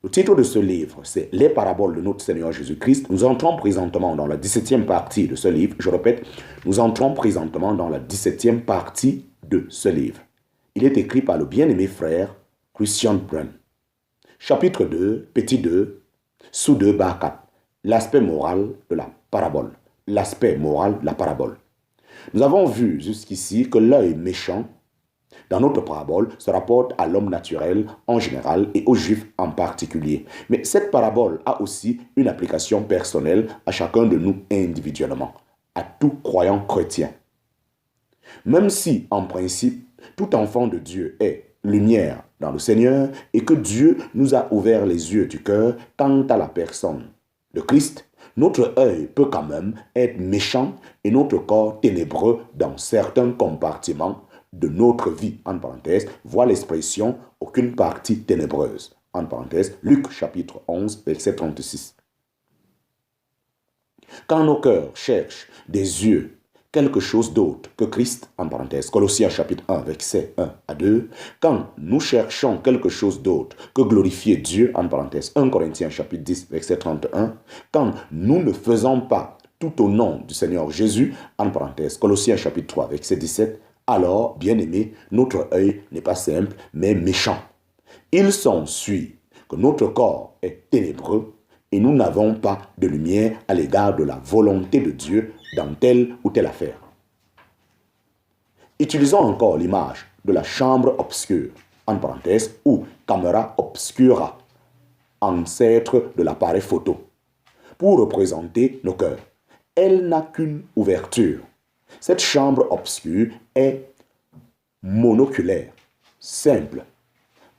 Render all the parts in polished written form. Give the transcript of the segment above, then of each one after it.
Le titre de ce livre, c'est « Les paraboles de notre Seigneur Jésus-Christ ». Nous entrons présentement dans la 17e partie de ce livre. Je répète, nous entrons présentement dans la 17e partie de ce livre. Il est écrit par le bien-aimé frère Christian Brun. Chapitre 2, petit 2, sous 2, bas 4. L'aspect moral de la parabole. L'aspect moral de la parabole. Nous avons vu jusqu'ici que l'œil méchant dans notre parabole se rapporte à l'homme naturel en général et aux juifs en particulier. Mais cette parabole a aussi une application personnelle à chacun de nous individuellement, à tout croyant chrétien. Même si, en principe, tout enfant de Dieu est lumière dans le Seigneur et que Dieu nous a ouvert les yeux du cœur quant à la personne de Christ, notre œil peut quand même être méchant et notre corps ténébreux dans certains compartiments de notre vie, en parenthèse, voit l'expression « aucune partie ténébreuse », en parenthèse, Luc chapitre 11, verset 36. Quand nos cœurs cherchent des yeux quelque chose d'autre que Christ, en parenthèse, Colossiens chapitre 1, verset 1 à 2, quand nous cherchons quelque chose d'autre que glorifier Dieu, en parenthèse, 1 Corinthiens chapitre 10, verset 31, quand nous ne faisons pas tout au nom du Seigneur Jésus, en parenthèse, Colossiens chapitre 3, verset 17, alors, bien-aimé, notre œil n'est pas simple, mais méchant. Il s'ensuit que notre corps est ténébreux et nous n'avons pas de lumière à l'égard de la volonté de Dieu dans telle ou telle affaire. Utilisons encore l'image de la chambre obscure, en parenthèse, ou caméra obscura, ancêtre de l'appareil photo, pour représenter nos cœurs. Elle n'a qu'une ouverture. Cette chambre obscure est monoculaire, simple.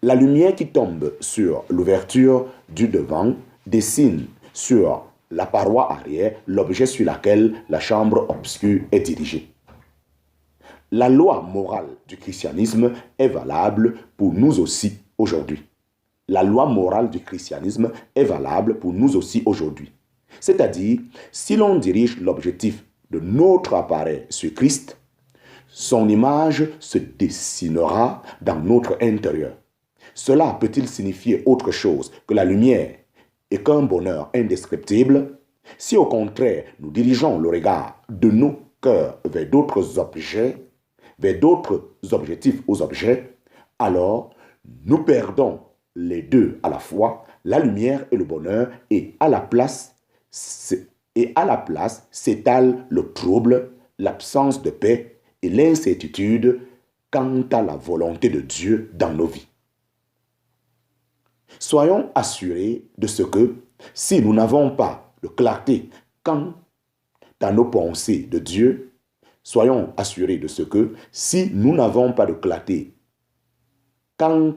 La lumière qui tombe sur l'ouverture du devant dessine sur la paroi arrière l'objet sur lequel la chambre obscure est dirigée. La loi morale du christianisme est valable pour nous aussi aujourd'hui. La loi morale du christianisme est valable pour nous aussi aujourd'hui. C'est-à-dire, si l'on dirige l'objectif de notre appareil sur Christ, son image se dessinera dans notre intérieur. Cela peut-il signifier autre chose que la lumière et qu'un bonheur indescriptible? Si au contraire, nous dirigeons le regard de nos cœurs vers d'autres objets, vers d'autres objectifs aux objets, alors nous perdons les deux à la fois, la lumière et le bonheur, et à la place s'étale le trouble, l'absence de paix et l'incertitude quant à la volonté de Dieu dans nos vies. Soyons assurés de ce que, si nous n'avons pas de clarté quant à nos pensées de Dieu, soyons assurés de ce que, si nous n'avons pas de clarté quant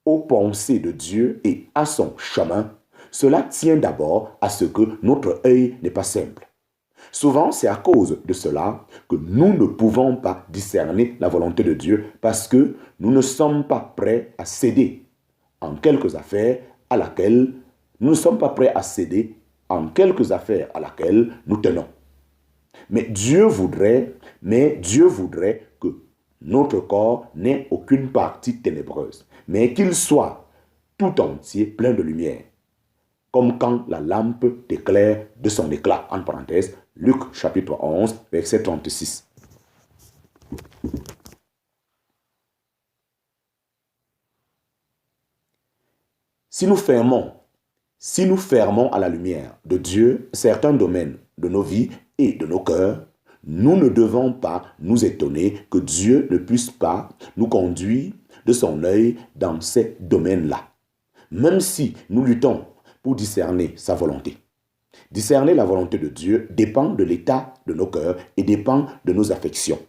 aux pensées de Dieu et à son chemin, cela tient d'abord à ce que notre œil n'est pas simple. Souvent, c'est à cause de cela que nous ne pouvons pas discerner la volonté de Dieu parce que nous ne sommes pas prêts à céder en quelques affaires à laquelle nous tenons. Mais Dieu voudrait que notre corps n'ait aucune partie ténébreuse, mais qu'il soit tout entier plein de lumière, comme quand la lampe t'éclaire de son éclat, en parenthèse, Luc chapitre 11, verset 36. Si nous fermons à la lumière de Dieu certains domaines de nos vies et de nos cœurs, nous ne devons pas nous étonner que Dieu ne puisse pas nous conduire de son œil dans ces domaines-là, même si nous luttons pour discerner sa volonté. Discerner la volonté de Dieu dépend de l'état de nos cœurs et dépend de nos affections.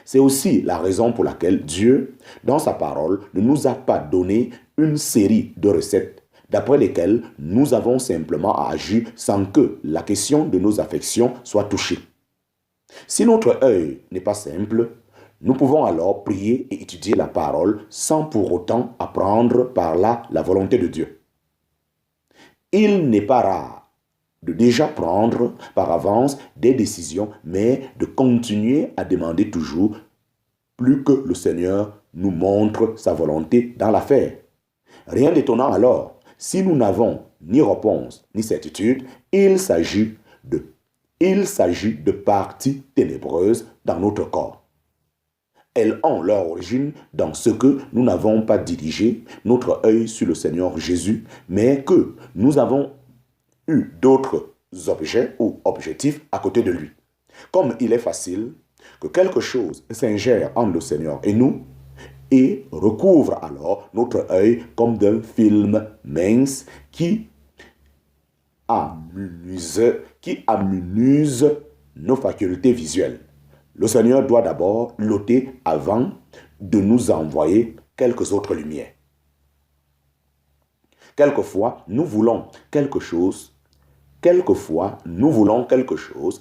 C'est aussi la raison pour laquelle Dieu, dans sa parole, ne nous a pas donné une série de recettes d'après lesquelles nous avons simplement à agir sans que la question de nos affections soit touchée. Si notre œil n'est pas simple, nous pouvons alors prier et étudier la parole sans pour autant apprendre par là la volonté de Dieu. Il n'est pas rare de déjà prendre par avance des décisions, mais de continuer à demander toujours plus que le Seigneur nous montre sa volonté dans l'affaire. Rien d'étonnant alors, si nous n'avons ni réponse ni certitude, il s'agit de parties ténébreuses dans notre corps. Elles ont leur origine dans ce que nous n'avons pas dirigé notre œil sur le Seigneur Jésus, mais que nous avons eu d'autres objets ou objectifs à côté de lui. Comme il est facile que quelque chose s'ingère entre le Seigneur et nous et recouvre alors notre œil comme d'un film mince qui amenuise nos facultés visuelles. Le Seigneur doit d'abord l'ôter avant de nous envoyer quelques autres lumières. Quelquefois, nous voulons quelque chose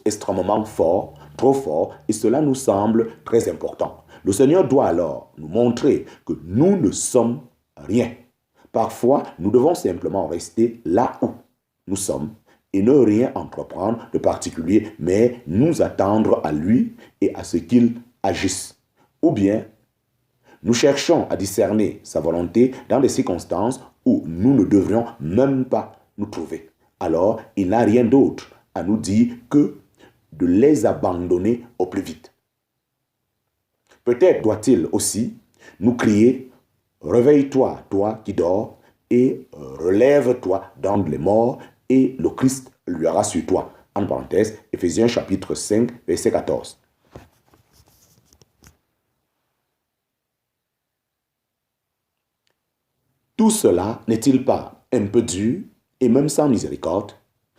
extrêmement fort, trop fort, et cela nous semble très important. Le Seigneur doit alors nous montrer que nous ne sommes rien. Parfois, nous devons simplement rester là où nous sommes et ne rien entreprendre de particulier, mais nous attendre à lui et à ce qu'il agisse. Ou bien, nous cherchons à discerner sa volonté dans des circonstances où nous ne devrions même pas nous trouver. Alors, il n'a rien d'autre à nous dire que de les abandonner au plus vite. Peut-être doit-il aussi nous crier « Réveille-toi, toi qui dors, et relève-toi d'entre les morts, et le Christ luira sur toi. » En parenthèse, Éphésiens chapitre 5, verset 14. Tout cela n'est-il pas un peu dur et même sans miséricorde?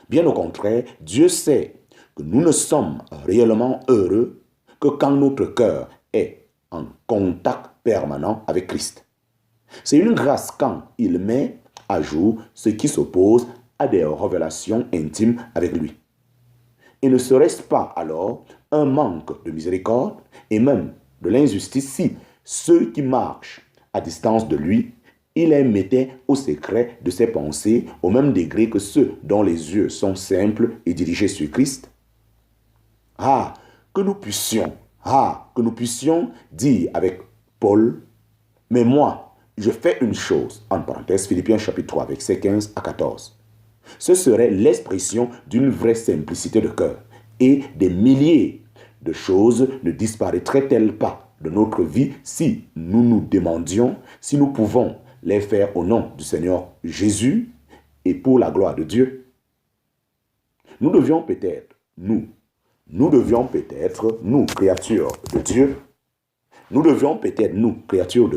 Bien au contraire, Dieu sait que nous ne sommes réellement heureux que quand notre cœur est en contact permanent avec Christ. C'est une grâce quand il met à jour ce qui s'oppose à des révélations intimes avec lui. Et ne serait-ce pas alors un manque de miséricorde et même de l'injustice si ceux qui marchent à distance de lui, il les mettait au secret de ses pensées au même degré que ceux dont les yeux sont simples et dirigés sur Christ? Que nous puissions dire avec Paul, mais moi, je fais une chose, en parenthèse, Philippiens chapitre 3, versets 15 à 14. Ce serait l'expression d'une vraie simplicité de cœur et des milliers de choses ne disparaîtraient-elles pas de notre vie si nous nous demandions si nous pouvons les faire au nom du Seigneur Jésus et pour la gloire de Dieu? Nous devions peut-être, nous, créatures de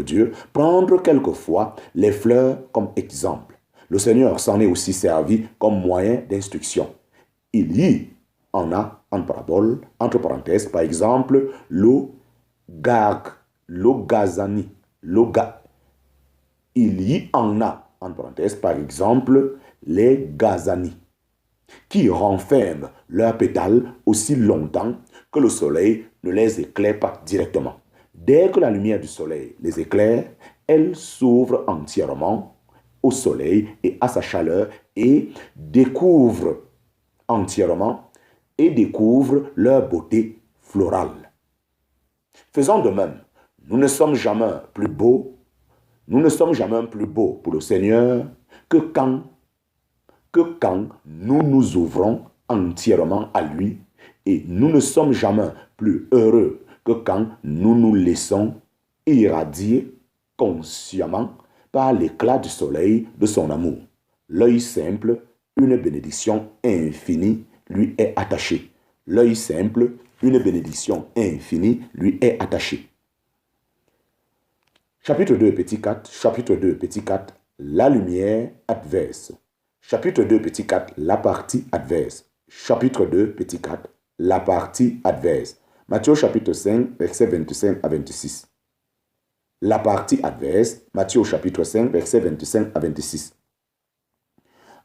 Dieu, prendre quelquefois les fleurs comme exemple. Le Seigneur s'en est aussi servi comme moyen d'instruction. Il y en a en parabole, entre parenthèses, par exemple, il y en a, en parenthèse, par exemple, les Gazani, qui renferment leurs pétales aussi longtemps que le soleil ne les éclaire pas directement. Dès que la lumière du soleil les éclaire, elles s'ouvrent entièrement au soleil et à sa chaleur et découvrent leur beauté florale. Faisons de même. Nous ne sommes jamais plus beaux pour le Seigneur que quand nous nous ouvrons entièrement à lui, et nous ne sommes jamais plus heureux que quand nous nous laissons irradier consciemment par l'éclat du soleil de son amour. L'œil simple, une bénédiction infinie lui est attachée. L'œil simple, une bénédiction infinie lui est attachée. Chapitre 2, petit 4, la lumière adverse. Chapitre 2, petit 4, la partie adverse. Chapitre 2, petit 4, la partie adverse. Matthieu chapitre 5, versets 25 à 26. La partie adverse, Matthieu chapitre 5, versets 25 à 26.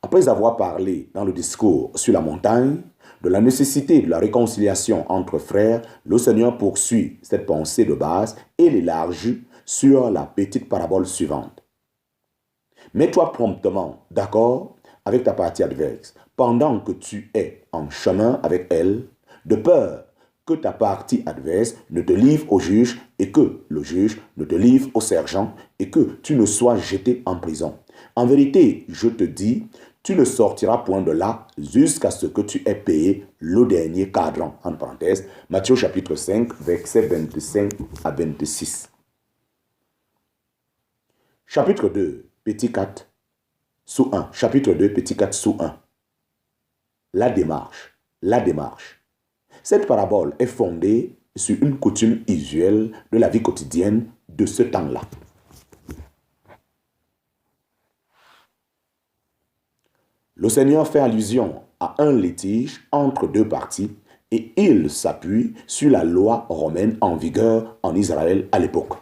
Après avoir parlé dans le discours sur la montagne de la nécessité de la réconciliation entre frères, le Seigneur poursuit cette pensée de base et l'élargit sur la petite parabole suivante. Mets-toi promptement d'accord avec ta partie adverse pendant que tu es en chemin avec elle, de peur que ta partie adverse ne te livre au juge et que le juge ne te livre au sergent et que tu ne sois jeté en prison. En vérité, je te dis, tu ne sortiras point de là jusqu'à ce que tu aies payé le dernier cadran. En parenthèse, Matthieu chapitre 5, versets 25 à 26. Chapitre 2, petit 4, sous 1. Chapitre 2, petit 4, sous 1. La démarche. La démarche. Cette parabole est fondée sur une coutume usuelle de la vie quotidienne de ce temps-là. Le Seigneur fait allusion à un litige entre deux parties et il s'appuie sur la loi romaine en vigueur en Israël à l'époque.